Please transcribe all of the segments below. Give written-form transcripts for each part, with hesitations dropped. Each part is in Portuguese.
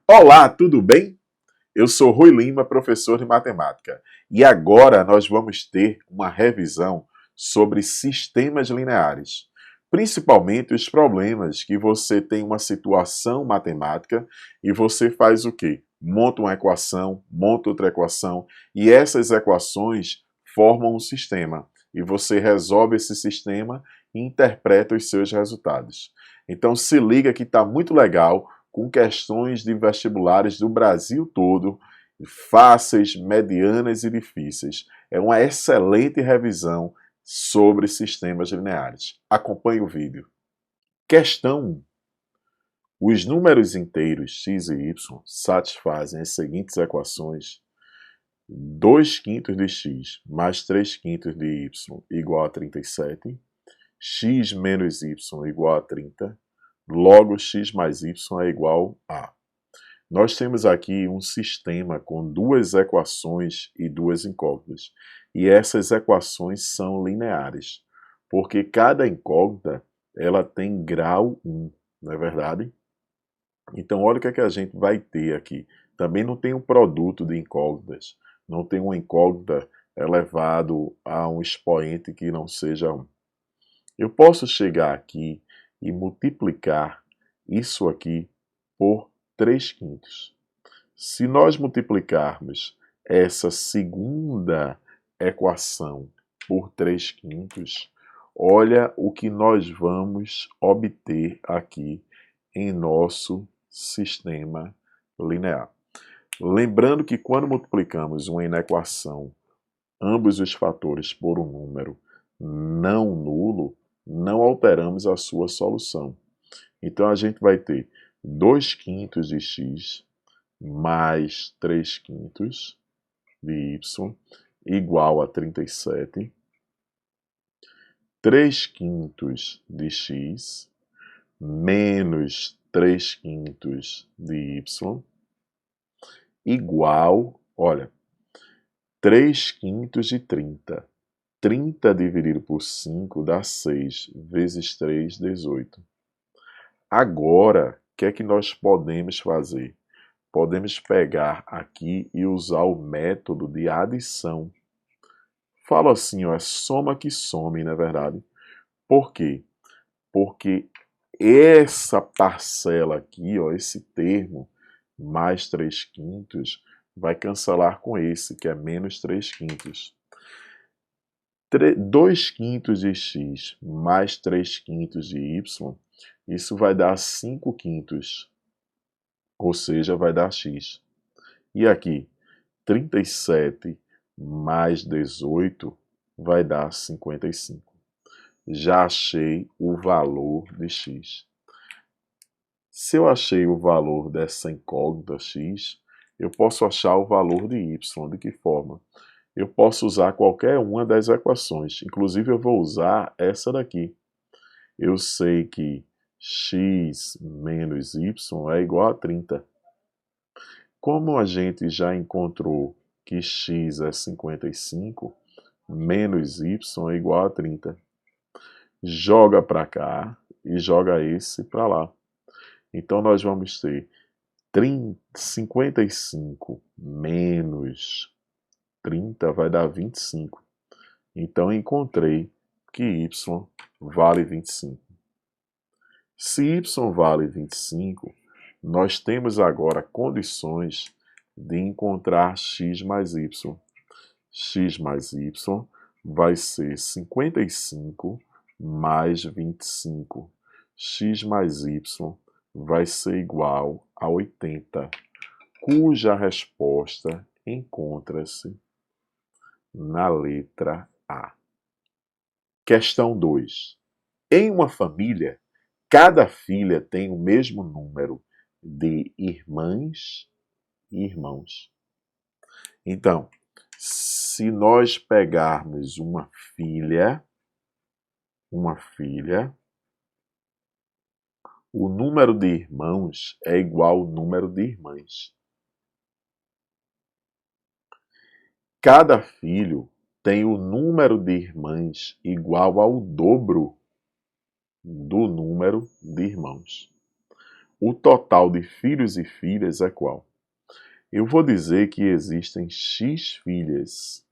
Olá, tudo bem? Eu sou Rui Lima, professor de matemática, e agora nós vamos ter uma revisão sobre sistemas lineares, principalmente os problemas que você tem uma situação matemática e você faz o quê? Monta uma equação, monta outra equação, e essas equações formam um sistema, e você resolve esse sistema e interpreta os seus resultados. Então se liga que está muito legal com questões de vestibulares do Brasil todo, fáceis, medianas e difíceis. É uma excelente revisão sobre sistemas lineares. Acompanhe o vídeo. Questão 1. Os números inteiros x e y satisfazem as seguintes equações: 2 quintos de x mais 3 quintos de y igual a 37, x menos y igual a 30, logo x mais y é igual a... Nós temos aqui um sistema com duas equações e duas incógnitas. E essas equações são lineares, porque cada incógnita ela tem grau 1, não é verdade? Então, olha o que é que a gente vai ter aqui. Também não tem um produto de incógnitas, não tem uma incógnita elevado a um expoente que não seja 1. Eu posso chegar aqui e multiplicar isso aqui por 3 quintos. Se nós multiplicarmos essa segunda equação por 3 quintos, olha o que nós vamos obter aqui em nosso sistema linear. Lembrando que quando multiplicamos uma inequação, ambos os fatores por um número não nulo, não alteramos a sua solução. Então a gente vai ter 2 quintos de x mais 3 quintos de y igual a 37, 3 quintos de x menos 3 quintos de y igual, olha, 3 quintos de 30. 30 dividido por 5 dá 6, vezes 3, 18. Agora, o que é que nós podemos fazer? Podemos pegar aqui e usar o método de adição. Falo assim, ó, é soma que some, não é verdade? Por quê? Porque essa parcela aqui, ó, esse termo, mais 3 quintos, vai cancelar com esse, que é menos 3 quintos. 2 quintos de x mais 3 quintos de y, isso vai dar 5 quintos, ou seja, vai dar x. E aqui, 37 mais 18 vai dar 55. Já achei o valor de x. Se eu achei o valor dessa incógnita x, eu posso achar o valor de y. De que forma? Eu posso usar qualquer uma das equações. Inclusive, eu vou usar essa daqui. Eu sei que x menos y é igual a 30. Como a gente já encontrou que x é 55, menos y é igual a 30. Joga para cá e joga esse para lá. Então, nós vamos ter 55 menos 30 vai dar 25. Então, encontrei que y vale 25. Se y vale 25, nós temos agora condições de encontrar x mais y. X mais y vai ser 55 mais 25. X mais y vai ser igual a 80, cuja resposta encontra-se na letra A. Questão 2. Em uma família, cada filha tem o mesmo número de irmãs e irmãos. Então, se nós pegarmos uma filha, o número de irmãos é igual ao número de irmãs. Cada filho tem o número de irmãs igual ao dobro do número de irmãos. o total de filhos e filhas é qual? Eu vou dizer que existem X filhas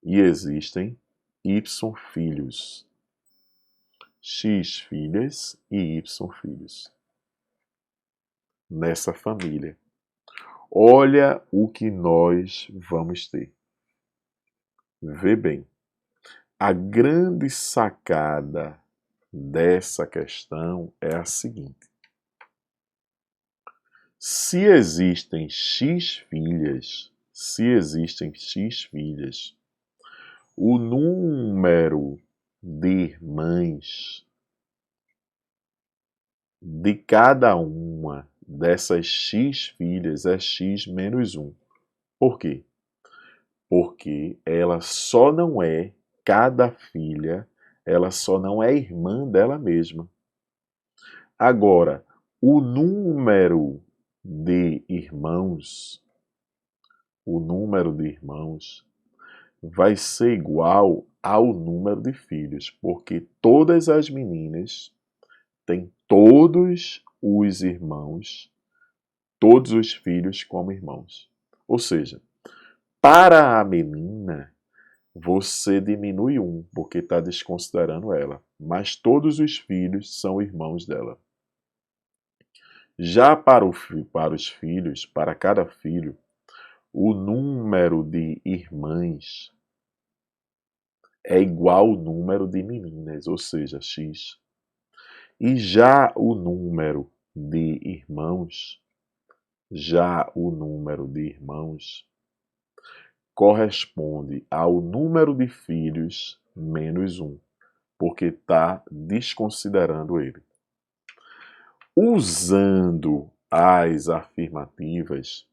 e existem Y filhos. X filhas e Y filhos. Nessa família. Olha o que nós vamos ter. Vê bem. A grande sacada dessa questão é a seguinte: se existem X filhas, o número de irmãs de cada uma dessas X filhas é X menos 1. Por quê? Porque ela só não é, cada filha, ela só não é irmã dela mesma. Agora, o número de irmãos, vai ser igual ao número de filhos, porque todas as meninas têm todos os irmãos, todos os filhos como irmãos. Ou seja, para a menina, você diminui um, porque está desconsiderando ela. Mas todos os filhos são irmãos dela. Já para os filhos, para cada filho, o número de irmãs é igual ao número de meninas, ou seja, X. E já o número de irmãos corresponde ao número de filhos menos 1, porque está desconsiderando ele. Usando as afirmativas,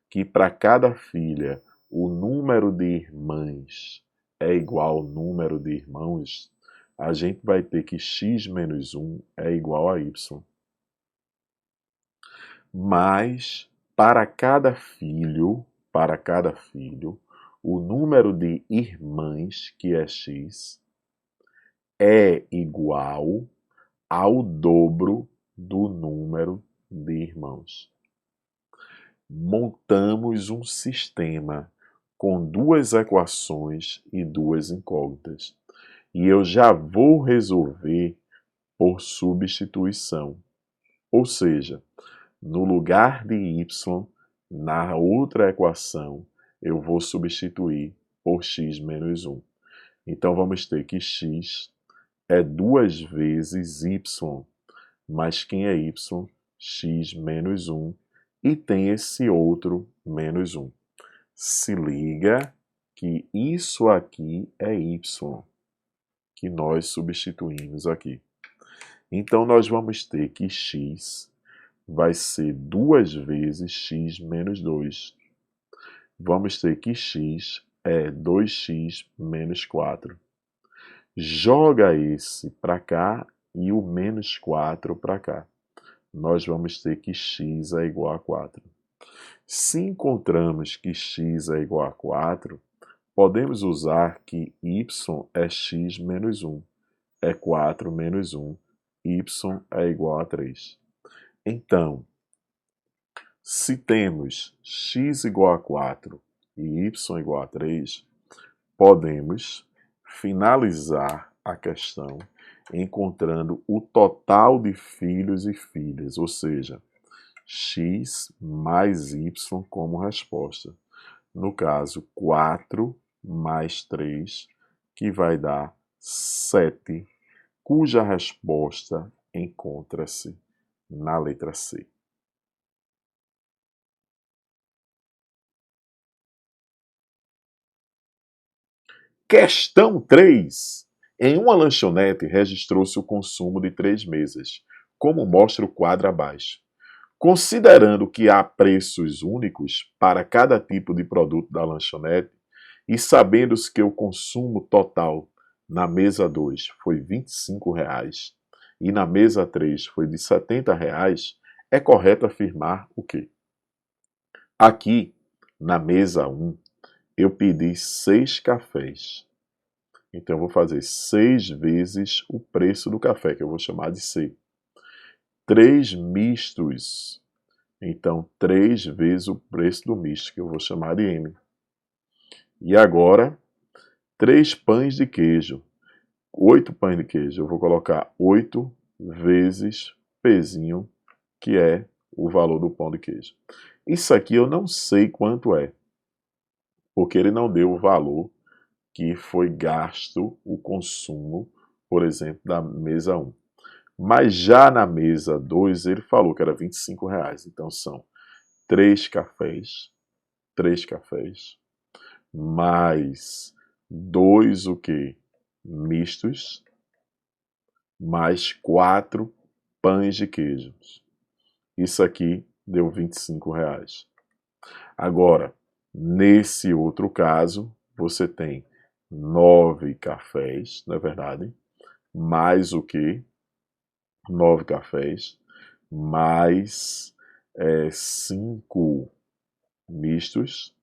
que para cada filha o número de irmãs é igual ao número de irmãos, a gente vai ter que x menos 1 é igual a y. Mas para cada filho, o número de irmãs, que é x, é igual ao dobro do número de irmãos. Montamos um sistema com duas equações e duas incógnitas. E eu já vou resolver por substituição. Ou seja, no lugar de y, na outra equação, eu vou substituir por x menos 1. Então, vamos ter que x é 2 vezes y, mas quem é y? X menos 1, e tem esse outro menos 1. Se liga que isso aqui é y, que nós substituímos aqui. Então, nós vamos ter que x vai ser 2 vezes x menos 2. Vamos ter que x é 2x menos 4. Joga esse para cá e o menos 4 para cá. Nós vamos ter que x é igual a 4. Se encontramos que x é igual a 4, podemos usar que y é x menos 1. É 4 menos 1. Y é igual a 3. Então, se temos x igual a 4 e y igual a 3, podemos finalizar a questão encontrando o total de filhos e filhas, ou seja, x mais y como resposta. No caso, 4 mais 3, que vai dar 7, cuja resposta encontra-se na letra C. Questão 3. Em uma lanchonete registrou-se o consumo de 3 mesas, como mostra o quadro abaixo. Considerando que há preços únicos para cada tipo de produto da lanchonete e sabendo-se que o consumo total na mesa 2 foi R$ 25 e na mesa 3 foi de R$ 70, é correto afirmar o quê? Aqui, na mesa 1, eu pedi 6 cafés. Então, eu vou fazer 6 vezes o preço do café, que eu vou chamar de C. 3 mistos. Então, 3 vezes o preço do misto, que eu vou chamar de M. E agora, 3 pães de queijo. 8 pães de queijo. Eu vou colocar 8 vezes Pzinho, que é o valor do pão de queijo. Isso aqui eu não sei quanto é, porque ele não deu o valor que foi gasto, o consumo, por exemplo, da mesa 1. Mas já na mesa 2 ele falou que era R$ 25. Então são 3 cafés, mais 2 o quê? Mistos, mais 4 pães de queijo. Isso aqui deu R$ 25. Agora, nesse outro caso, você tem 9 cafés, não é verdade? Mais o quê? 9 cafés, mais 5 mistos,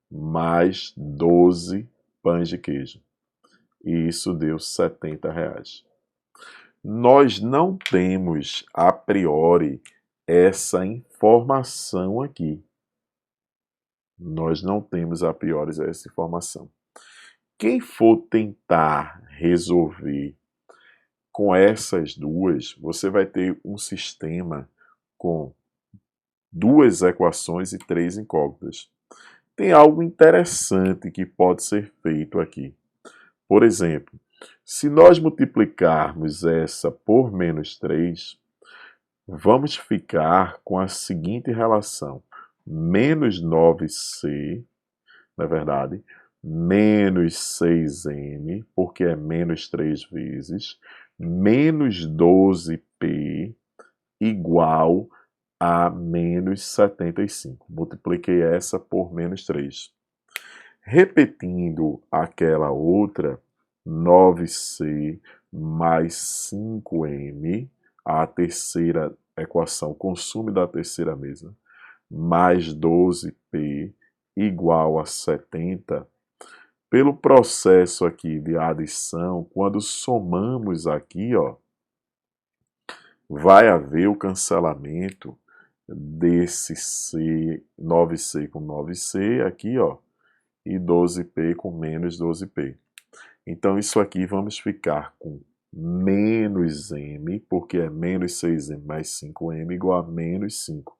mais 12 pães de queijo. E isso deu R$ 70. Nós não temos a priori essa informação aqui. Nós não temos a priori essa informação. Quem for tentar resolver com essas duas, você vai ter um sistema com 2 equações e 3 incógnitas. Tem algo interessante que pode ser feito aqui. Por exemplo, se nós multiplicarmos essa por menos 3, vamos ficar com a seguinte relação. Menos 9c, na verdade, menos 6m, porque é menos 3 vezes, menos 12p, igual a menos 75. Multipliquei essa por menos 3. Repetindo aquela outra, 9c mais 5m, a terceira equação, consumo da terceira mesa, mais 12p igual a 70. Pelo processo aqui de adição, quando somamos aqui, ó, vai haver o cancelamento desse C, 9C com 9C aqui, ó, e 12P com menos 12P. Então, isso aqui vamos ficar com menos M, porque é menos 6M mais 5M igual a menos 5.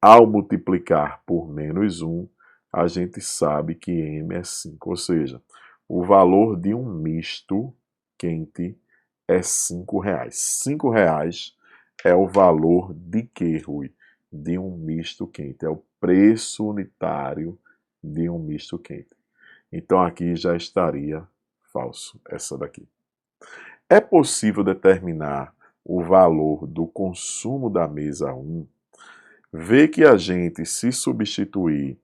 Ao multiplicar por menos 1, a gente sabe que M é 5, ou seja, o valor de um misto quente é R$ 5. R$ 5 é o valor de quê, Rui? De um misto quente. É o preço unitário de um misto quente. Então aqui já estaria falso essa daqui. É possível determinar o valor do consumo da mesa 1. Vê que a gente, se substituir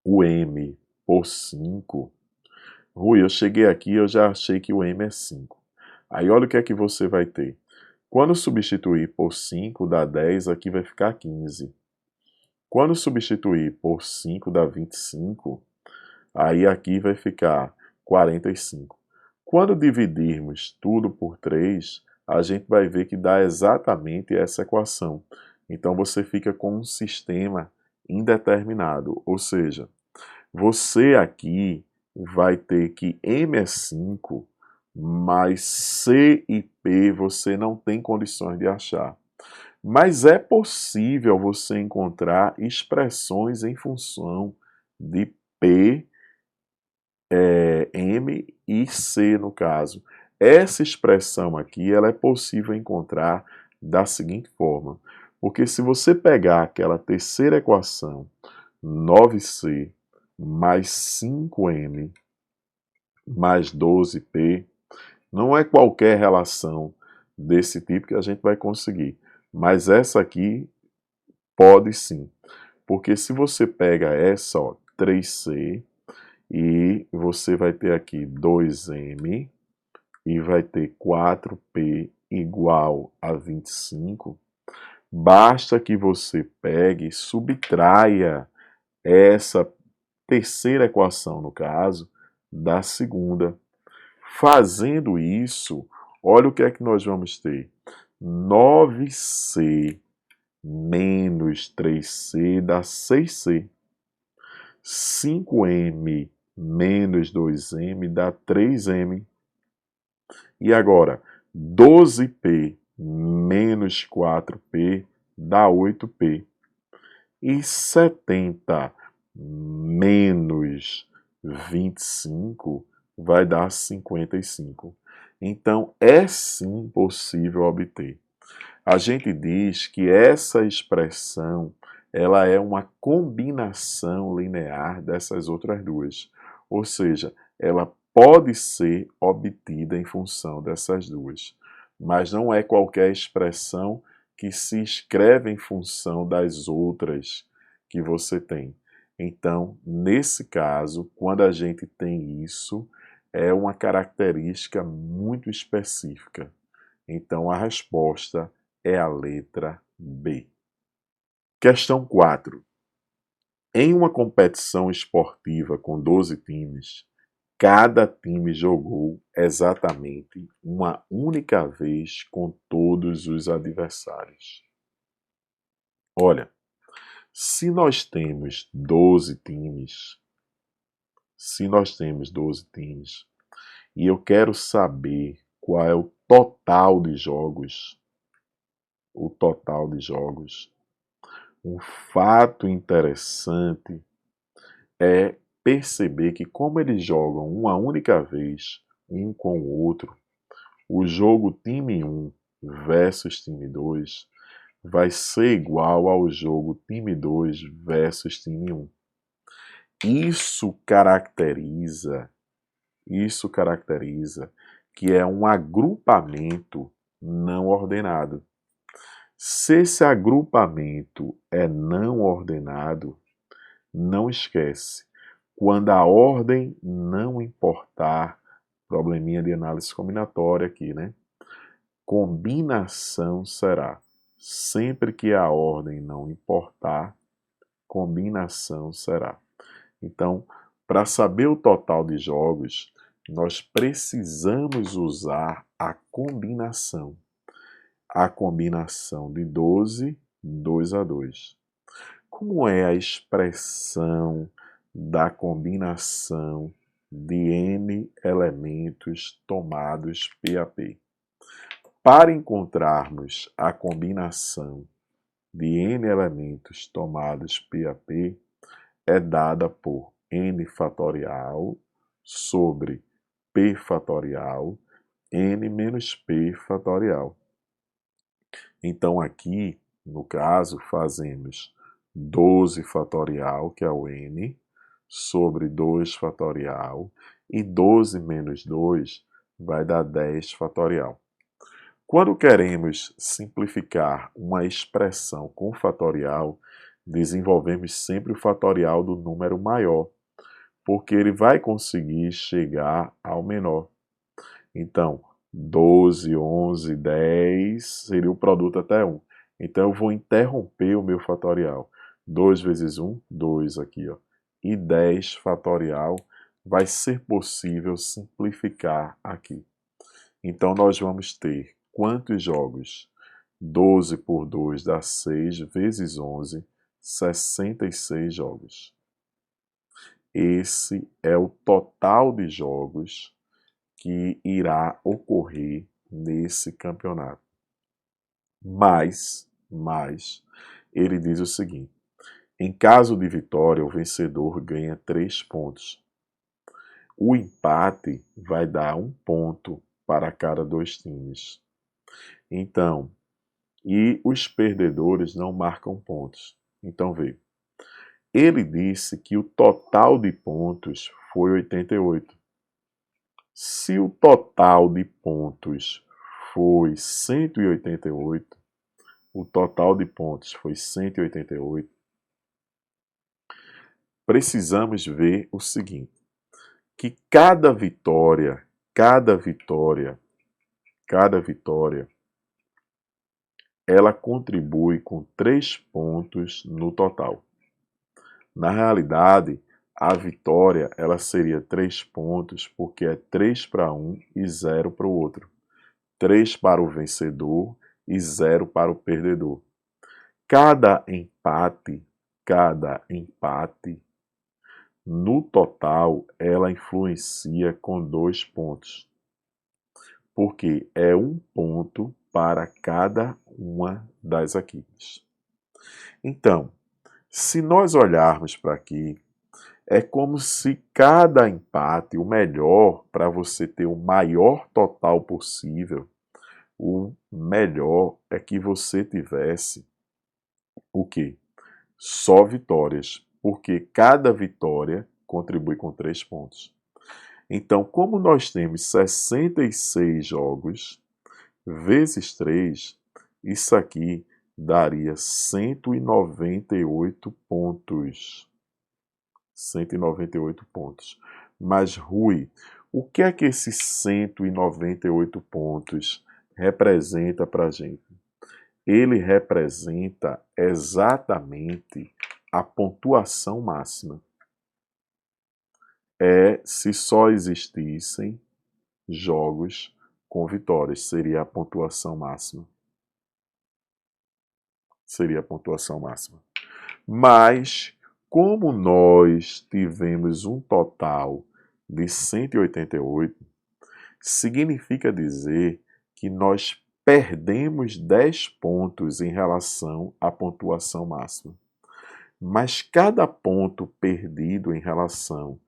o M por 5, Rui, eu cheguei aqui e eu já achei que o M é 5. Aí olha o que é que você vai ter. Quando substituir por 5 dá 10, aqui vai ficar 15. Quando substituir por 5 dá 25, aí aqui vai ficar 45. Quando dividirmos tudo por 3, a gente vai ver que dá exatamente essa equação. Então você fica com um sistema indeterminado, ou seja, você aqui vai ter que M é 5, mas C e P você não tem condições de achar. Mas é possível você encontrar expressões em função de P, M e C no caso. Essa expressão aqui ela é possível encontrar da seguinte forma. Porque se você pegar aquela terceira equação, 9C mais 5M mais 12P, não é qualquer relação desse tipo que a gente vai conseguir. Mas essa aqui pode sim. Porque se você pega essa, ó, 3C, e você vai ter aqui 2M, e vai ter 4P igual a 25, basta que você pegue e subtraia essa terceira equação, no caso, da segunda. Fazendo isso, olha o que é que nós vamos ter. 9C menos 3C dá 6C. 5M menos 2M dá 3M. E agora, 12P menos 4P dá 8P. E 70 menos 25 vai dar 55. Então, é sim possível obter. A gente diz que essa expressão ela é uma combinação linear dessas outras duas. Ou seja, ela pode ser obtida em função dessas duas. Mas não é qualquer expressão que se escreve em função das outras que você tem. Então, nesse caso, quando a gente tem isso, é uma característica muito específica. Então, a resposta é a letra B. Questão 4. Em uma competição esportiva com 12 times, cada time jogou exatamente uma única vez com todos os adversários. Olha, se nós temos 12 times, e eu quero saber qual é o total de jogos, um fato interessante é perceber que como eles jogam uma única vez, um com o outro, o jogo time 1 versus time 2 vai ser igual ao jogo time 2 versus time 1. Isso caracteriza que é um agrupamento não ordenado. Se esse agrupamento é não ordenado, não esquece, quando a ordem não importar, probleminha de análise combinatória aqui, né? Combinação será. Sempre que a ordem não importar, combinação será. Então, para saber o total de jogos, nós precisamos usar a combinação. A combinação de 12, 2 a 2. Como é a expressão da combinação de n elementos tomados P a P? Para encontrarmos a combinação de n elementos tomados P a P, é dada por n fatorial sobre P fatorial, n menos P fatorial. Então, aqui, no caso, fazemos 12 fatorial, que é o n, sobre 2 fatorial, e 12 menos 2 vai dar 10 fatorial. Quando queremos simplificar uma expressão com fatorial, desenvolvemos sempre o fatorial do número maior, porque ele vai conseguir chegar ao menor. Então, 12, 11, 10 seria o produto até 1. Então, eu vou interromper o meu fatorial. 2 vezes 1, 2 aqui, ó. E 10 fatorial vai ser possível simplificar aqui. Então, nós vamos ter quantos jogos? 12 por 2 dá 6, vezes 11, 66 jogos. Esse é o total de jogos que irá ocorrer nesse campeonato. Mas, ele diz o seguinte: em caso de vitória, o vencedor ganha 3 pontos. O empate vai dar 1 ponto para cada 2 times. Então, e os perdedores não marcam pontos. Então, veja. Ele disse que o total de pontos foi 88. Se o total de pontos foi 188, o total de pontos foi 188, precisamos ver o seguinte, que cada vitória, ela contribui com 3 pontos no total. Na realidade, a vitória ela seria 3 pontos, porque é 3 para um e 0 para o outro. 3 para o vencedor e 0 para o perdedor. Cada empate, no total, ela influencia com 2 pontos, porque é 1 ponto para cada uma das equipes. Então, se nós olharmos para aqui, é como se cada empate, o melhor para você ter o maior total possível, o melhor é que você tivesse o quê? Só vitórias, porque cada vitória contribui com 3 pontos. Então, como nós temos 66 jogos vezes 3, isso aqui daria 198 pontos. 198 pontos. Mas, Rui, o que é que esses 198 pontos representa para a gente? Ele representa exatamente a pontuação máxima. É se só existissem jogos com vitórias, seria a pontuação máxima. Seria a pontuação máxima. Mas, como nós tivemos um total de 188, significa dizer que nós perdemos 10 pontos em relação à pontuação máxima. Mas cada ponto perdido em relação,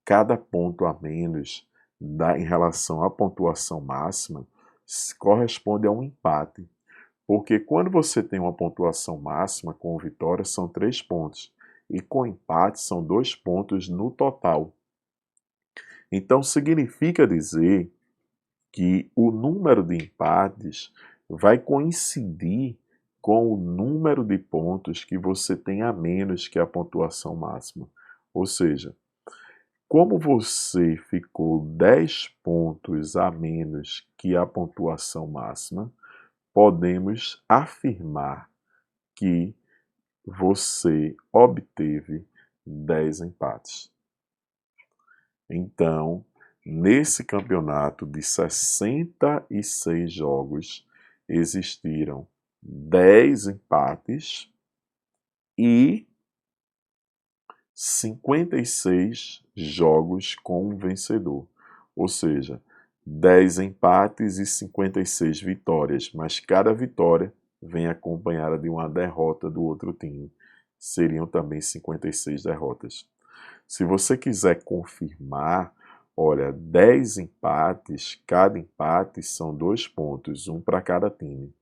cada ponto a menos em relação à pontuação máxima, corresponde a um empate. Porque quando você tem uma pontuação máxima com vitória, são 3 pontos. E com empate, são 2 pontos no total. Então, significa dizer que o número de empates vai coincidir com o número de pontos que você tem a menos que a pontuação máxima. Ou seja, como você ficou 10 pontos a menos que a pontuação máxima, podemos afirmar que você obteve 10 empates. Então, nesse campeonato de 66 jogos, existiram 10 empates e 56 jogos com um vencedor. Ou seja, 10 empates e 56 vitórias, mas cada vitória vem acompanhada de uma derrota do outro time. Seriam também 56 derrotas. Se você quiser confirmar, olha, 10 empates, cada empate são 2 pontos, um para cada time.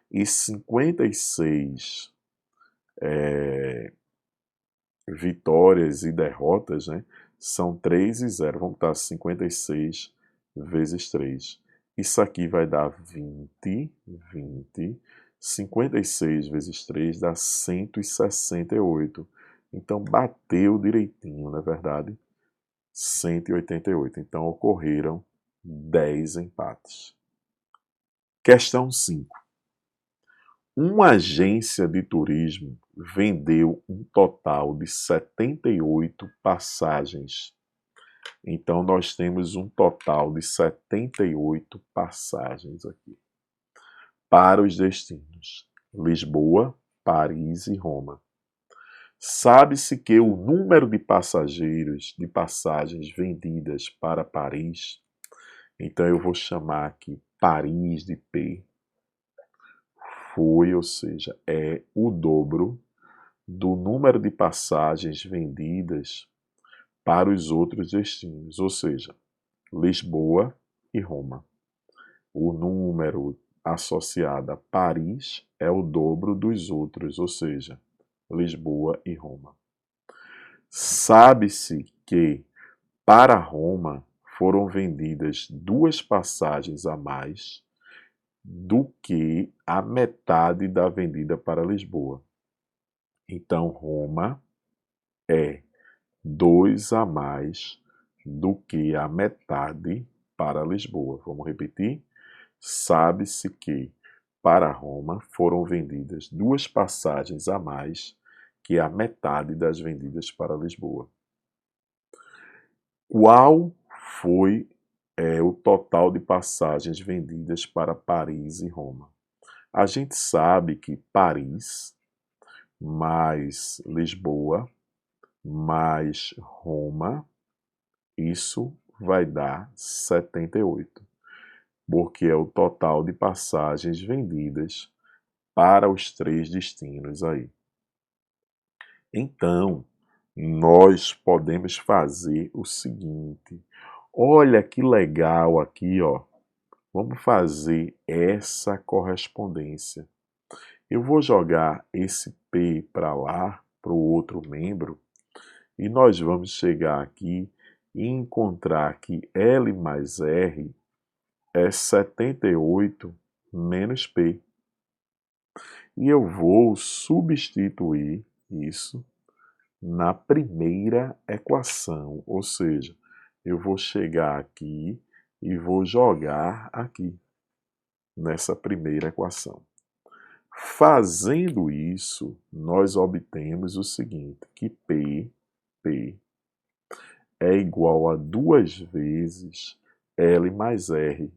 E 56 vitórias e derrotas, né, são 3 e 0. Vamos botar 56 vezes 3. Isso aqui vai dar 20. 56 vezes 3 dá 168. Então, bateu direitinho, não é verdade? 188. Então, ocorreram 10 empates. Questão 5. Uma agência de turismo vendeu um total de 78 passagens. Então, nós temos um total de 78 passagens aqui para os destinos Lisboa, Paris e Roma. Sabe-se que o número de passageiros de passagens vendidas para Paris, então eu vou chamar aqui Paris de P, foi, ou seja, é o dobro do número de passagens vendidas para os outros destinos, ou seja, Lisboa e Roma. O número associado a Paris é o dobro dos outros, ou seja, Lisboa e Roma. Sabe-se que para Roma foram vendidas 2 passagens a mais do que a metade da vendida para Lisboa. Então, Roma é 2 a mais do que a metade para Lisboa. Vamos repetir? Sabe-se que para Roma foram vendidas 2 passagens a mais que a metade das vendidas para Lisboa. Qual foi o total de passagens vendidas para Paris e Roma? A gente sabe que Paris mais Lisboa mais Roma, isso vai dar 78, porque é o total de passagens vendidas para os 3 destinos aí. Então, nós podemos fazer o seguinte. Olha que legal aqui, ó. Vamos fazer essa correspondência. Eu vou jogar esse P para lá, para o outro membro, e nós vamos chegar aqui e encontrar que L mais R é 78 menos P. E eu vou substituir isso na primeira equação, ou seja, eu vou chegar aqui e vou jogar aqui, nessa primeira equação. Fazendo isso, nós obtemos o seguinte, que P é igual a 2 vezes L mais R,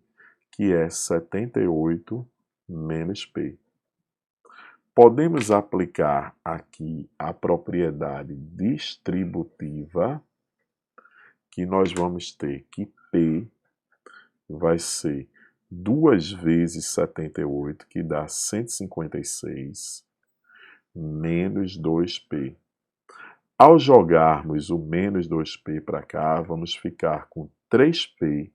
que é 78 menos P. Podemos aplicar aqui a propriedade distributiva, que nós vamos ter que P vai ser 2 vezes 78, que dá 156, menos 2P. Ao jogarmos o menos 2P para cá, vamos ficar com 3P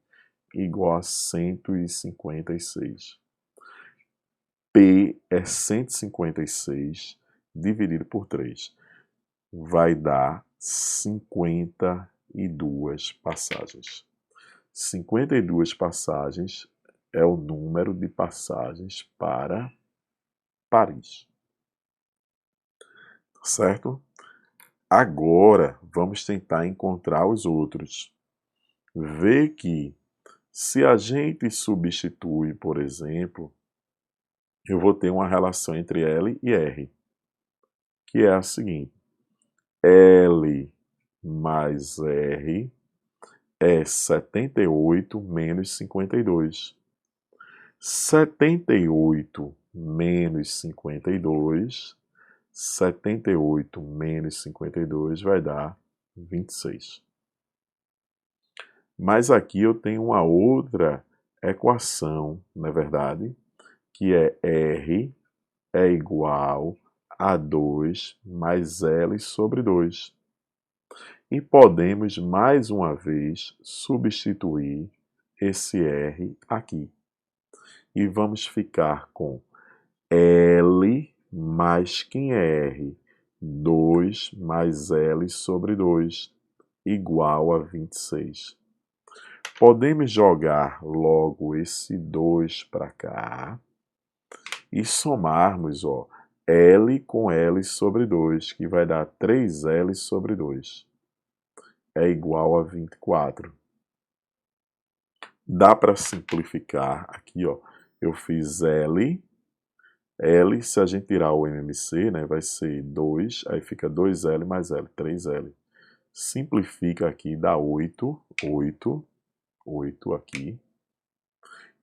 igual a 156. P é 156 dividido por 3. Vai dar 52 passagens. 52 passagens é o número de passagens para Paris. Certo? Agora, vamos tentar encontrar os outros. Vê que, se a gente substitui, por exemplo, eu vou ter uma relação entre L e R, que é a seguinte. L mais R é 78 menos 52. 78 menos 52, 78 menos 52 vai dar 26. Mas aqui eu tenho uma outra equação, não é verdade? Que é R é igual a 2 mais L sobre 2. E podemos, mais uma vez, substituir esse R aqui. E vamos ficar com L mais quem é R? 2 mais L sobre 2, igual a 26. Podemos jogar logo esse 2 para cá e somarmos, ó, L com L sobre 2, que vai dar 3L sobre 2. É igual a 24. Dá para simplificar aqui, ó. Eu fiz L, se a gente tirar o MMC, né, vai ser 2, aí fica 2L mais L, 3L. Simplifica aqui, dá 8 aqui.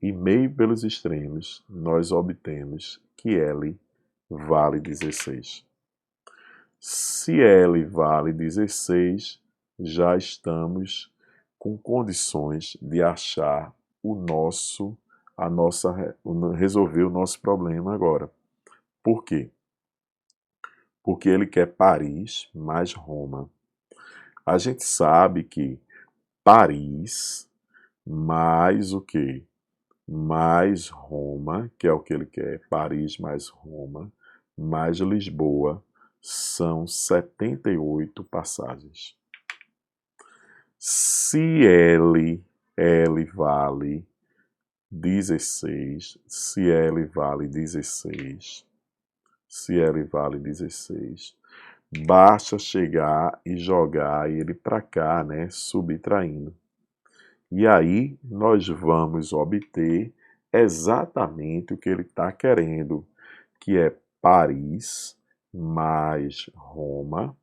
E meio pelos extremos, nós obtemos que L vale 16. Se L vale 16, já estamos com condições de achar resolver o nosso problema agora. Por quê? Porque ele quer Paris mais Roma. A gente sabe que Paris mais o quê? Mais Roma, que é o que ele quer, Paris mais Roma, mais Lisboa, são 78 passagens. Se L vale 16, se L vale 16, se L vale 16, basta chegar e jogar ele para cá, né, subtraindo. E aí nós vamos obter exatamente o que ele está querendo, que é Paris mais Roma,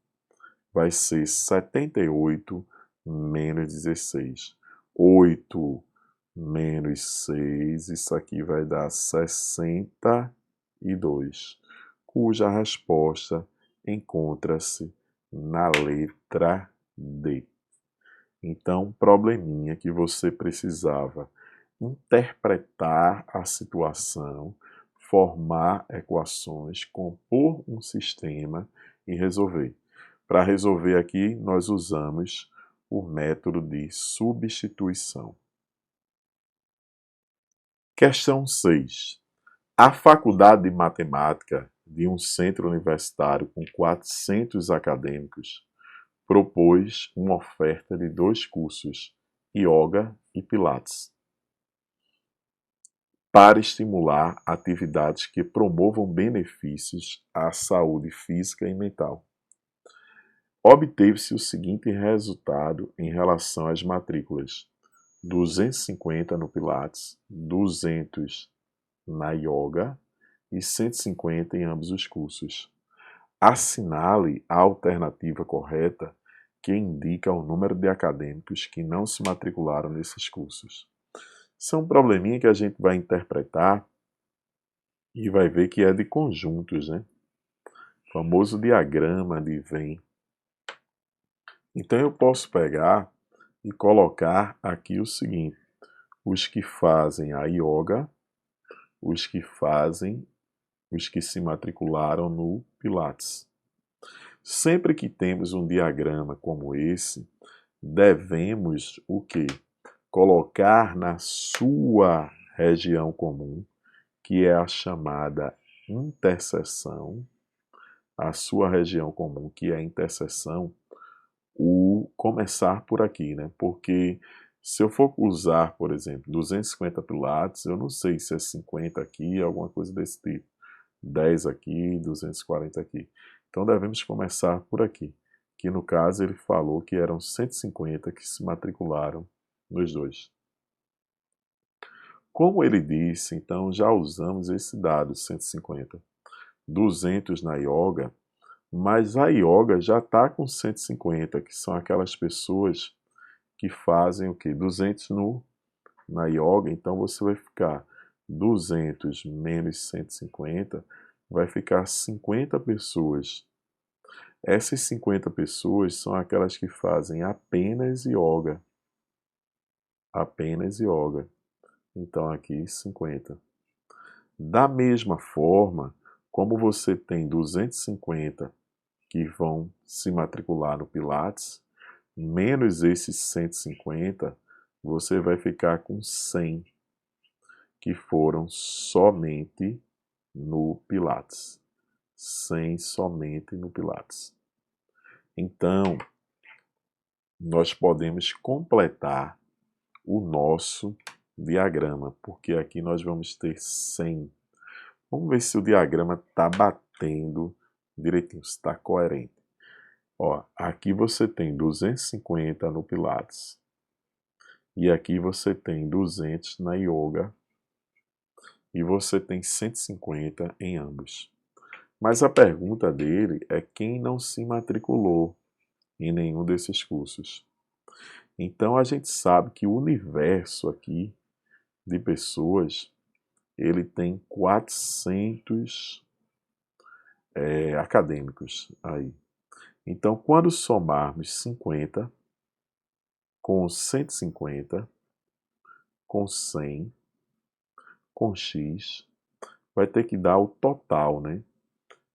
vai ser 78 menos 16. 8 menos 6, isso aqui vai dar 64. e 2, cuja resposta encontra-se na letra D. Então, probleminha que você precisava interpretar a situação, formar equações, compor um sistema e resolver. Para resolver aqui, nós usamos o método de substituição. Questão 6. A Faculdade de Matemática de um centro universitário com 400 acadêmicos propôs uma oferta de 2 cursos, Yoga e Pilates, para estimular atividades que promovam benefícios à saúde física e mental. Obteve-se o seguinte resultado em relação às matrículas: 250 no Pilates, 200 na Yoga e 150 em ambos os cursos. Assinale a alternativa correta que indica o número de acadêmicos que não se matricularam nesses cursos. Isso é um probleminha que a gente vai interpretar e vai ver que é de conjuntos, né? O famoso diagrama de Venn. Então eu posso pegar e colocar aqui o seguinte: os que fazem a yoga, os que se matricularam no Pilates. Sempre que temos um diagrama como esse, devemos o quê? Colocar na sua região comum, que é a chamada interseção, a sua região comum, que é a interseção, o começar por aqui, né? Porque se eu for usar, por exemplo, 250 pilates, eu não sei se é 50 aqui, alguma coisa desse tipo. 10 aqui, 240 aqui. Então devemos começar por aqui, que no caso ele falou que eram 150 que se matricularam nos dois. Como ele disse, então já usamos esse dado, 150. 200 na yoga, mas a yoga já está com 150, que são aquelas pessoas que fazem o quê? 200 na yoga, então você vai ficar 200 menos 150, vai ficar 50 pessoas. Essas 50 pessoas são aquelas que fazem apenas yoga. Apenas yoga. Então aqui 50. Da mesma forma, como você tem 250 que vão se matricular no Pilates, menos esses 150, você vai ficar com 100 que foram somente no Pilates. 100 somente no Pilates. Então, nós podemos completar o nosso diagrama, porque aqui nós vamos ter 100. Vamos ver se o diagrama está batendo direitinho, se está coerente. Ó, aqui você tem 250 no Pilates. E aqui você tem 200 na Yoga. E você tem 150 em ambos. Mas a pergunta dele é quem não se matriculou em nenhum desses cursos. Então a gente sabe que o universo aqui de pessoas, ele tem 400 acadêmicos aí. Então quando somarmos 50 com 150, com 100, com X, vai ter que dar o total, né,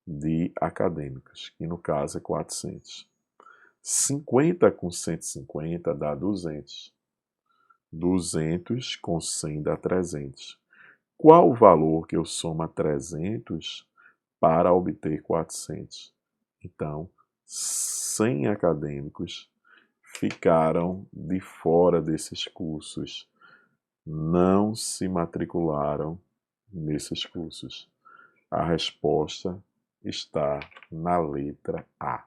de acadêmicos, que no caso é 400. 50 com 150 dá 200. 200 com 100 dá 300. Qual o valor que eu somo a 300 para obter 400? Então, 100 acadêmicos ficaram de fora desses cursos, não se matricularam nesses cursos. A resposta está na letra A.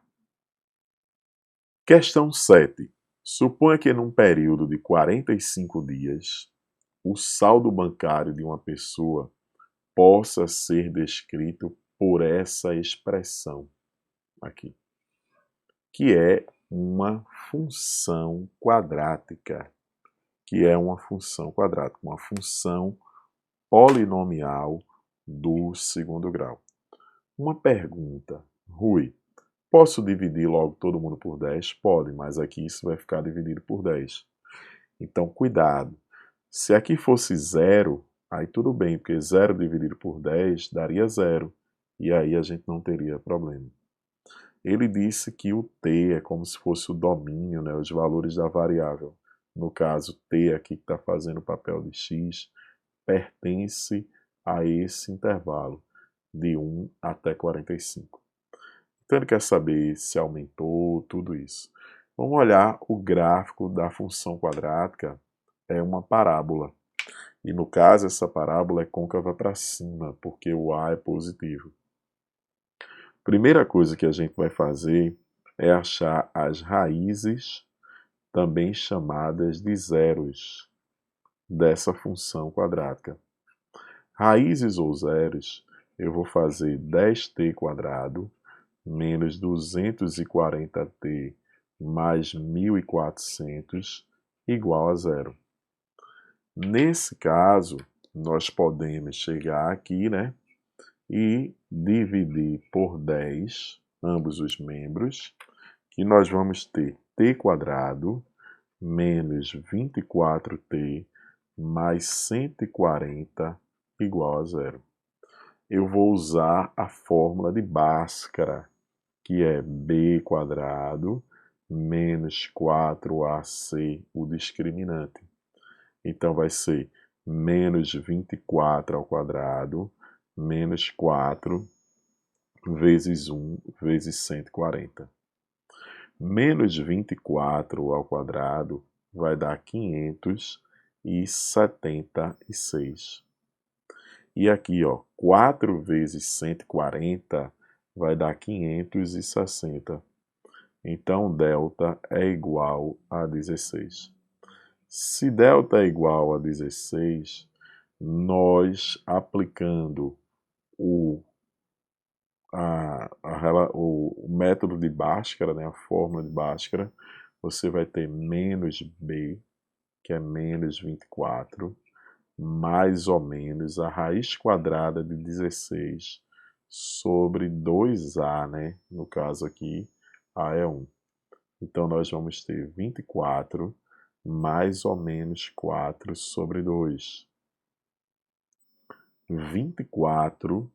Questão 7. Suponha que num período de 45 dias, o saldo bancário de uma pessoa possa ser descrito por essa expressão aqui, que é uma função quadrática, uma função polinomial do segundo grau. Uma pergunta, Rui, posso dividir logo todo mundo por 10? Pode, mas aqui isso vai ficar dividido por 10. Então, cuidado. Se aqui fosse 0, aí tudo bem, porque 0 dividido por 10 daria 0. E aí a gente não teria problema. Ele disse que o t é como se fosse o domínio, né, os valores da variável. No caso, t aqui que está fazendo o papel de x, pertence a esse intervalo, de 1 até 45. Então ele quer saber se aumentou, tudo isso. Vamos olhar o gráfico da função quadrática, é uma parábola. E no caso, essa parábola é côncava para cima, porque o a é positivo. Primeira coisa que a gente vai fazer é achar as raízes, também chamadas de zeros, dessa função quadrática. Raízes ou zeros, eu vou fazer 10t quadrado menos 240t mais 1400 igual a zero. Nesse caso, nós podemos chegar aqui, né, e dividir por 10 ambos os membros, que nós vamos ter t quadrado menos 24t mais 140 igual a zero. Eu vou usar a fórmula de Bhaskara, que é b quadrado menos 4ac, o discriminante. Então vai ser menos 24 ao quadrado menos 4 vezes 1 vezes 140. Menos 24 ao quadrado vai dar 576. E aqui, ó, 4 vezes 140 vai dar 560. Então, delta é igual a 16. Se delta é igual a 16, nós aplicando o método de Bhaskara, né, a fórmula de Bhaskara, você vai ter menos b, que é menos 24, mais ou menos a raiz quadrada de 16 sobre 2a, né? No caso aqui, a é 1. Então, nós vamos ter 24 mais ou menos 4 sobre 2. 24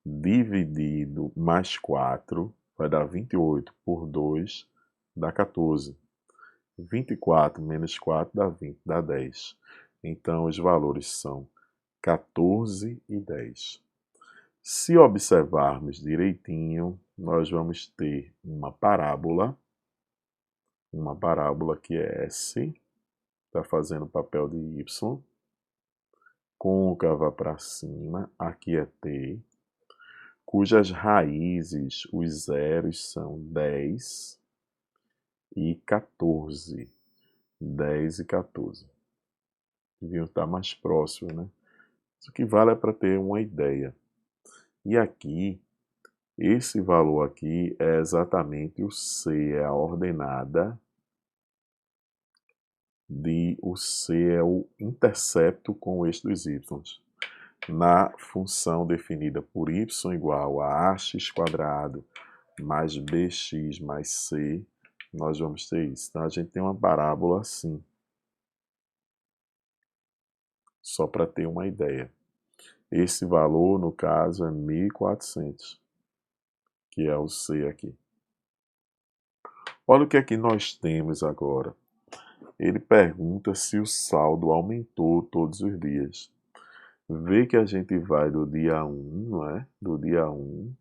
dividido mais 4 vai dar 28 por 2 dá 14. 24 menos 4 dá 20, dá 10. Então, os valores são 14 e 10. Se observarmos direitinho, nós vamos ter uma parábola que é S, está fazendo o papel de Y, côncava para cima, aqui é T, cujas raízes, os zeros, são 10 e 14. 10 e 14. Deviam estar mais próximos, né? Isso que vale é para ter uma ideia. E aqui, esse valor aqui é exatamente o C, é a ordenada o C é o intercepto com o eixo dos y. Na função definida por y igual a ax quadrado mais bx mais c, nós vamos ter isso. Então, a gente tem uma parábola assim. Só para ter uma ideia. Esse valor, no caso, é 1400, que é o C aqui. Olha o que é que nós temos agora. Ele pergunta se o saldo aumentou todos os dias. Vê que a gente vai do dia 1, não é? Do dia 1.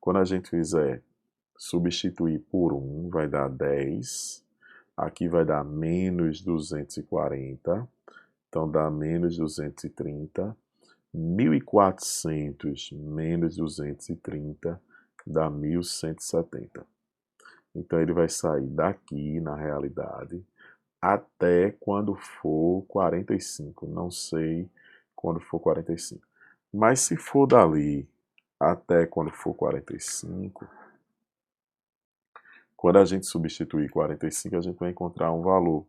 Quando a gente fizer substituir por 1, vai dar 10. Aqui vai dar menos 240. Então, dá menos 230. 1.400 menos 230 dá 1.170. Então, ele vai sair daqui, na realidade, até quando for 45. Não sei quando for 45. Mas se for dali até quando for 45, quando a gente substituir 45, a gente vai encontrar um valor.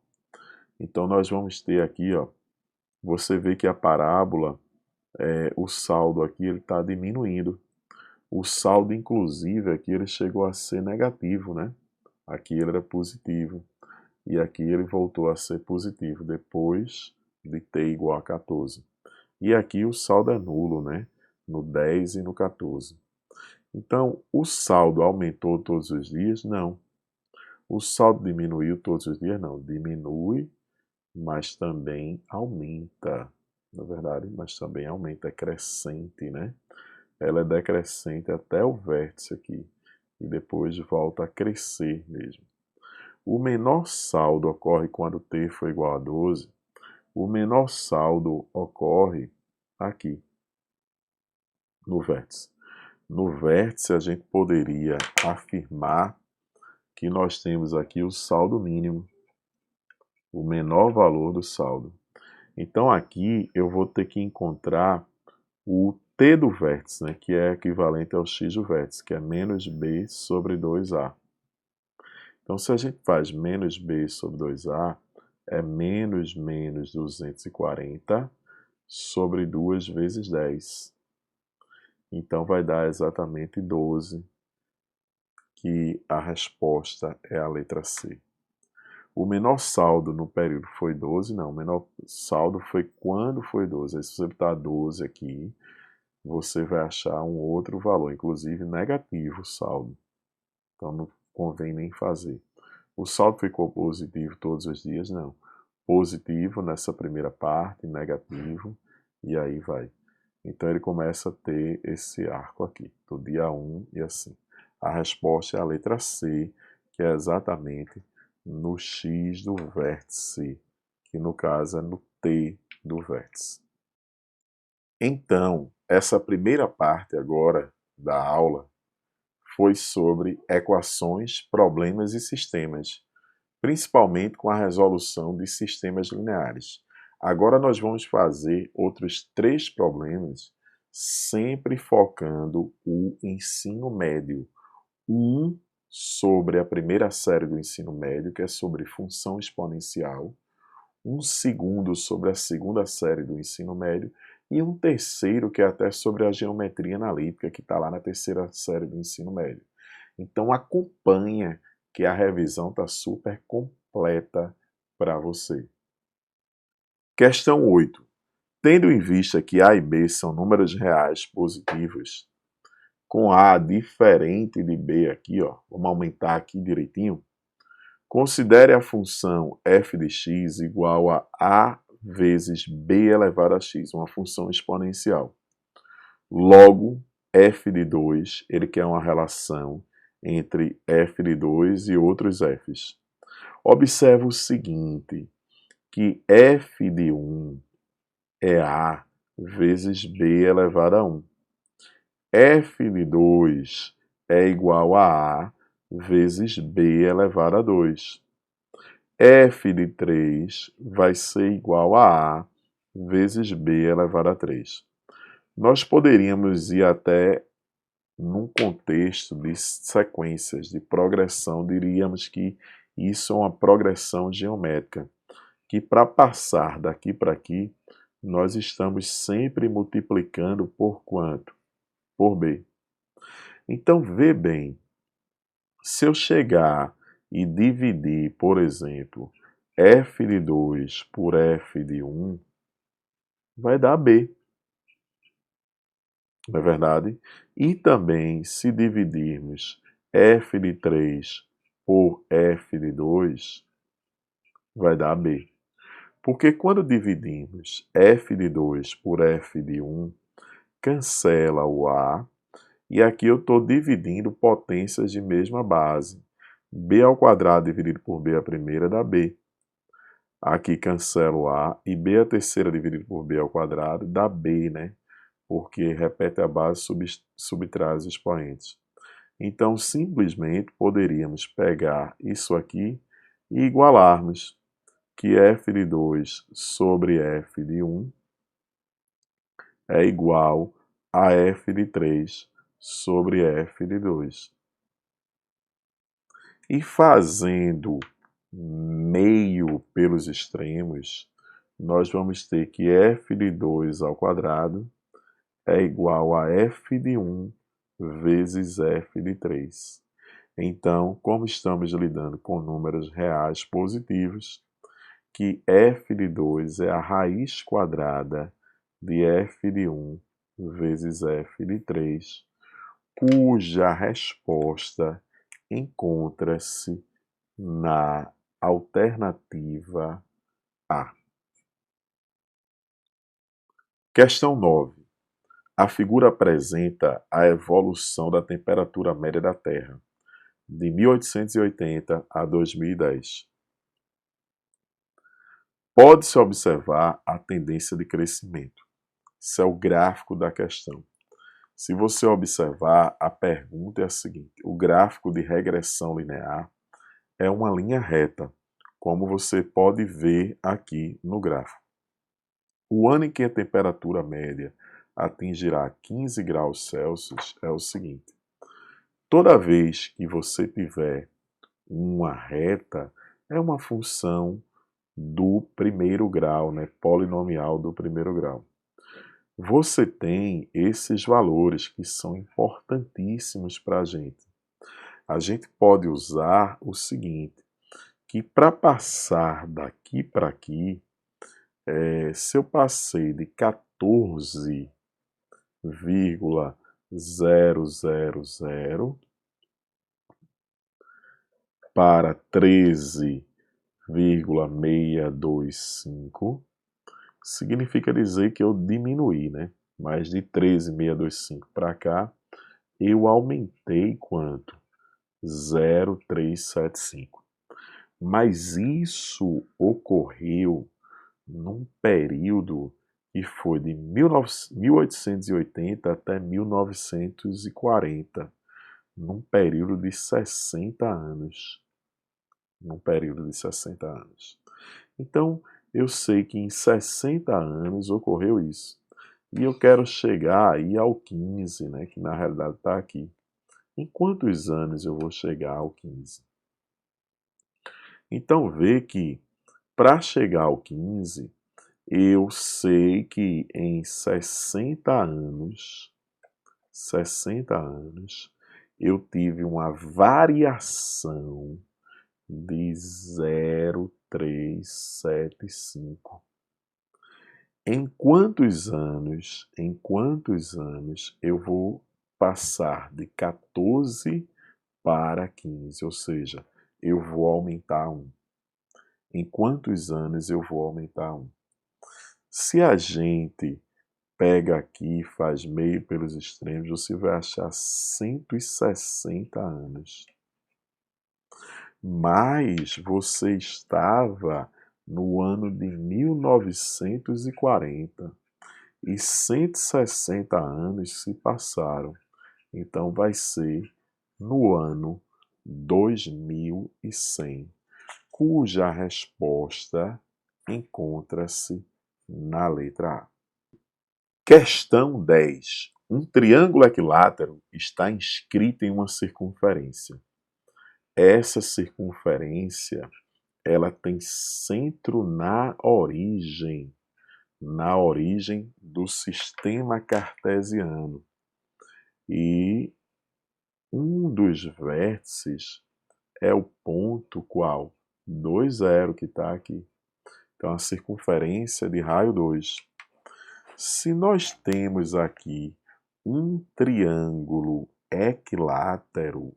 Então, nós vamos ter aqui, ó, você vê que a parábola, o saldo aqui ele está diminuindo. O saldo, inclusive, aqui ele chegou a ser negativo, né? Aqui ele era positivo. E aqui ele voltou a ser positivo depois de t igual a 14. E aqui o saldo é nulo, né? No 10 e no 14. Então, o saldo aumentou todos os dias? Não. O saldo diminuiu todos os dias? Não. Diminui, mas também aumenta. Na verdade, mas também aumenta, é crescente, né? Ela é decrescente até o vértice aqui. E depois volta a crescer mesmo. O menor saldo ocorre quando t for igual a 12. O menor saldo ocorre aqui, no vértice. No vértice, a gente poderia afirmar que nós temos aqui o saldo mínimo, o menor valor do saldo. Então, aqui eu vou ter que encontrar o t do vértice, né, que é equivalente ao x do vértice, que é menos b sobre 2a. Então, se a gente faz menos b sobre 2a, é menos 240 sobre 2 vezes 10. Então, vai dar exatamente 12, que a resposta é a letra C. O menor saldo no período foi 12? Não, o menor saldo foi quando foi 12. Aí, se você botar 12 aqui, você vai achar um outro valor, inclusive negativo o saldo. Então, não convém nem fazer. O saldo ficou positivo todos os dias? Não. Positivo nessa primeira parte, negativo, e aí vai. Então ele começa a ter esse arco aqui, do dia 1 e assim. A resposta é a letra C, que é exatamente no X do vértice, que no caso é no T do vértice. Então, essa primeira parte agora da aula foi sobre equações, problemas e sistemas, principalmente com a resolução de sistemas lineares. Agora nós vamos fazer outros 3 problemas, sempre focando o ensino médio. Um sobre a primeira série do ensino médio, que é sobre função exponencial. Um segundo sobre a segunda série do ensino médio. E um terceiro que é até sobre a geometria analítica, que está lá na terceira série do ensino médio. Então acompanha que a revisão está super completa para você. Questão 8. Tendo em vista que A e B são números reais positivos, com A diferente de B aqui, ó, vamos aumentar aqui direitinho, considere a função f de x igual a vezes b elevado a x, uma função exponencial. Logo, f de 2, ele quer uma relação entre f de 2 e outros f's. Observe o seguinte, que f de 1 é a vezes b elevado a 1. F de 2 é igual a vezes b elevado a 2. F de 3 vai ser igual a vezes b elevado a 3. Nós poderíamos ir até num contexto de sequências, de progressão, diríamos que isso é uma progressão geométrica, que para passar daqui para aqui, nós estamos sempre multiplicando por quanto? Por b. Então, vê bem, se eu chegar e dividir, por exemplo, f de 2 por f de 1, vai dar b. Não é verdade? E também, se dividirmos f de 3 por f de 2, vai dar b. Porque quando dividimos f de 2 por f de 1, cancela o a, e aqui eu estou dividindo potências de mesma base. B ao quadrado dividido por b à primeira dá b. Aqui cancela o a, e b à terceira dividido por b ao quadrado dá b, né? Porque repete a base, subtrai os expoentes. Então, simplesmente poderíamos pegar isso aqui e igualarmos que f de 2 sobre f de 1 é igual a f de 3 sobre f de 2. E fazendo meio pelos extremos, nós vamos ter que f de 2 ao quadrado é igual a f de 1 vezes f de 3. Então, como estamos lidando com números reais positivos, que f de 2 é a raiz quadrada de f de 1 vezes f de 3, cuja resposta encontra-se na alternativa A. Questão 9. A figura apresenta a evolução da temperatura média da Terra, de 1880 a 2010. Pode-se observar a tendência de crescimento. Isso é o gráfico da questão. Se você observar, a pergunta é a seguinte: o gráfico de regressão linear é uma linha reta, como você pode ver aqui no gráfico. O ano em que a temperatura média atingirá 15 graus Celsius é o seguinte: toda vez que você tiver uma reta, é uma função do primeiro grau, né? Polinomial do primeiro grau. Você tem esses valores que são importantíssimos para a gente. A gente pode usar o seguinte, que para passar daqui para aqui, se eu passei de 14,000 para 13,625, significa dizer que eu diminuí, né? Mas de 13,625 para cá, eu aumentei quanto? 0,375. Mas isso ocorreu num período que foi de 1880 até 1940, num período de 60 anos. Num período de 60 anos. Então, eu sei que em 60 anos ocorreu isso. E eu quero chegar aí ao 15, né, que na realidade está aqui. Em quantos anos eu vou chegar ao 15? Então, vê que para chegar ao 15, eu sei que em 60 anos, eu tive uma variação de 0,375. Em quantos anos eu vou passar de 14 para 15? Ou seja, eu vou aumentar 1. Em quantos anos eu vou aumentar 1? Se a gente pega aqui e faz meio pelos extremos, você vai achar 160 anos. Mas você estava no ano de 1940 e 160 anos se passaram. Então vai ser no ano 2100, cuja resposta encontra-se na letra A. Questão 10. Um triângulo equilátero está inscrito em uma circunferência. Essa circunferência, ela tem centro na origem do sistema cartesiano. E um dos vértices é o ponto qual? 2, 0, que está aqui. Então, a circunferência de raio 2. Se nós temos aqui um triângulo equilátero,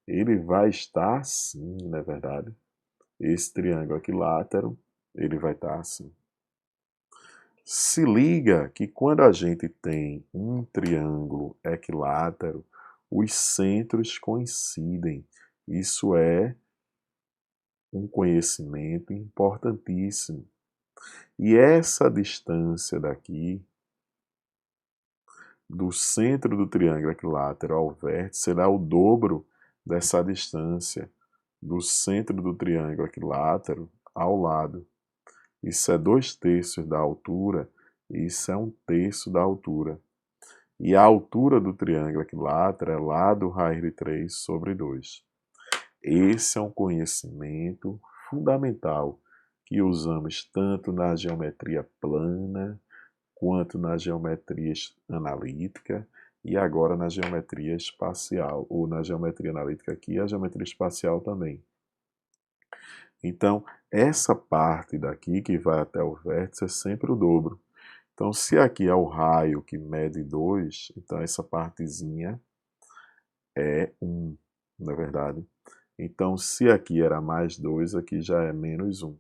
ele vai estar assim, não é verdade? Esse triângulo equilátero, ele vai estar assim. Se liga que quando a gente tem um triângulo equilátero, os centros coincidem. Isso é um conhecimento importantíssimo. E essa distância daqui, do centro do triângulo equilátero ao vértice, será o dobro dessa distância do centro do triângulo equilátero ao lado. Isso é 2/3 da altura, e isso é 1/3 da altura. E a altura do triângulo equilátero é lado raiz de 3 sobre 2. Esse é um conhecimento fundamental que usamos tanto na geometria plana, quanto na geometria analítica e agora na geometria espacial, ou na geometria analítica aqui e a geometria espacial também. Então, essa parte daqui que vai até o vértice é sempre o dobro. Então, se aqui é o raio que mede 2, então essa partezinha é 1, não é verdade? Então, se aqui era mais 2, aqui já é menos 1.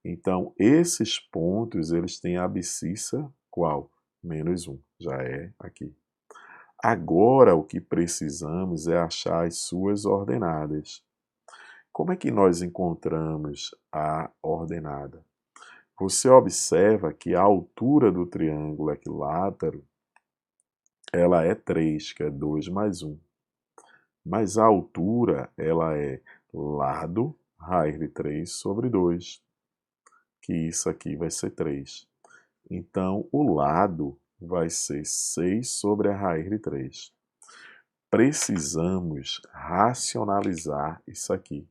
Então, esses pontos, eles têm a abscissa qual? Menos 1, já é aqui. Agora, o que precisamos é achar as suas ordenadas. Como é que nós encontramos a ordenada? Você observa que a altura do triângulo equilátero, ela é 3, que é 2 mais 1. Mas a altura, ela é lado, raiz de 3 sobre 2, que isso aqui vai ser 3. Então, o lado vai ser 6 sobre a raiz de 3. Precisamos racionalizar isso aqui.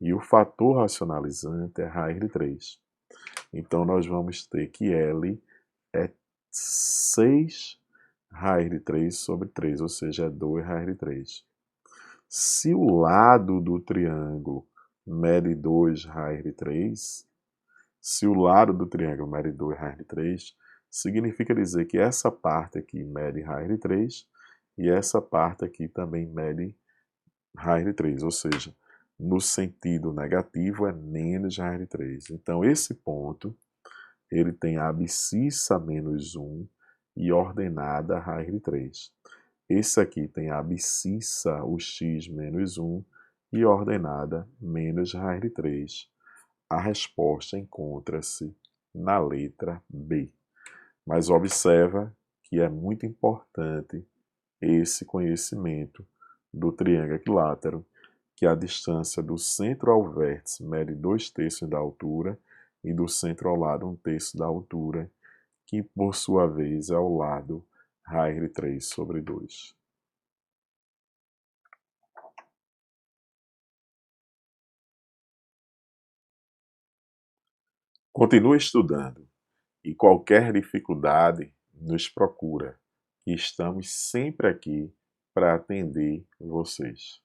E o fator racionalizante é raiz de 3. Então, nós vamos ter que L é 6 raiz de 3 sobre 3, ou seja, é 2 raiz de 3. Se o lado do triângulo mede 2 raiz de 3, se o lado do triângulo mede 2 raiz de 3, significa dizer que essa parte aqui mede raiz de 3 e essa parte aqui também mede raiz de 3, ou seja, no sentido negativo é menos raiz de 3. Então, esse ponto, ele tem a abscissa menos 1 e ordenada raiz de 3. Esse aqui tem a abscissa, o x menos 1, e ordenada menos raiz de 3. A resposta encontra-se na letra B. Mas observa que é muito importante esse conhecimento do triângulo equilátero, que a distância do centro ao vértice mede 2/3 da altura e do centro ao lado 1/3 da altura, que por sua vez é o lado raiz de 3 sobre 2. Continue estudando e qualquer dificuldade nos procura, que estamos sempre aqui para atender vocês.